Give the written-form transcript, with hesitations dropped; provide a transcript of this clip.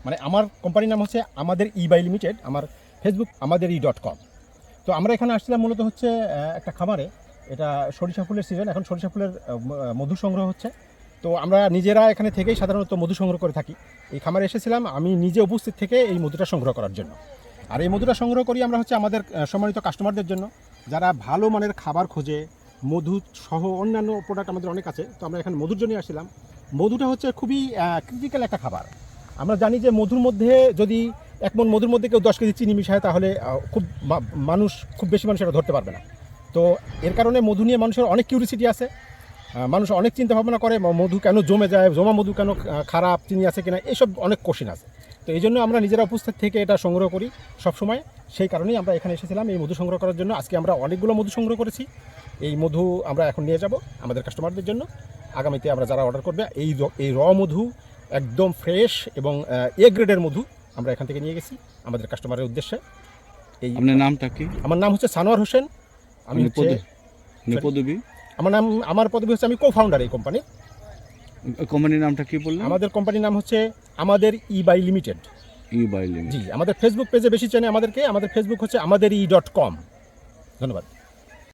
মানে আমার কোম্পানির নাম হচ্ছে আমাদের ইবাই লিমিটেড, আমার ফেসবুক আমাদেরই.com। তো আমরা এখানে আসছিলাম মূলত হচ্ছে একটা খামারে, এটা সরিষা ফুলের সিজন, এখন সরিষা ফুলের মধু সংগ্রহ হচ্ছে। তো আমরা নিজেরা এখানে থেকেই সাধারণত মধু সংগ্রহ করে থাকি। এই খামারে এসেছিলাম আমি নিজে উপস্থিত থেকে এই মধুটা সংগ্রহ করার জন্য। আর এই মধুটা সংগ্রহ করি আমরা হচ্ছে আমাদের সম্মানিত কাস্টমারদের জন্য, যারা ভালো মানের খাবার খোঁজে, মধু সহ অন্যান্য প্রোডাক্ট আমাদের অনেক আছে। তো আমরা এখানে মধুর জন্যই আসছিলাম। মধুটা হচ্ছে খুবই ক্রিটিক্যাল একটা খাবার। আমরা জানি যে মধুর মধ্যে যদি 1 মণ মধুর মধ্যে কেউ 10 কেজি চিনি মিশায় তাহলে খুব বেশি মানুষ এটা ধরতে পারবে না। তো এর কারণে মধু নিয়ে মানুষের অনেক কিউরিসিটি আছে, মানুষ অনেক চিন্তা ভাবনা করে মধু কেন জমে যায়, জমা মধু কেন খারাপ, চিনি আছে কিনা, এইসব অনেক কোশ্চেন আছে। তো এই জন্য আমরা নিজেরা উপস্থিত থেকে এটা সংগ্রহ করি সবসময়। সেই কারণেই আমরা এখানে এসেছিলাম এই মধু সংগ্রহ করার জন্য। আজকে আমরা অনেকগুলো মধু সংগ্রহ করেছি। এই মধু আমরা এখন নিয়ে যাব আমাদের কাস্টমারদের জন্য। আগামীতে আমরা যারা অর্ডার করবে এই র মধু একদম ফ্রেশ এবং এ গ্রেডের মধু আমরা এখান থেকে নিয়ে গেছি আমাদের কাস্টমারের উদ্দেশ্যে। আপনার নামটা কি? আমার নাম হচ্ছে সানোয়ার হোসেন। আমি পদবী? আমার পদবী হচ্ছে আমি কো-ফাউন্ডার এই কোম্পানির। কোম্পানির নামটা কি বললেন? আমাদের কোম্পানির নাম হচ্ছে আমাদের ইবাই লিমিটেড। ইবাই লিমিটেড। জি, আমাদের ফেসবুক পেজে বেশি চেনে আমাদেরকে। আমাদের ফেসবুক হচ্ছে আমাদেরই.com। ধন্যবাদ।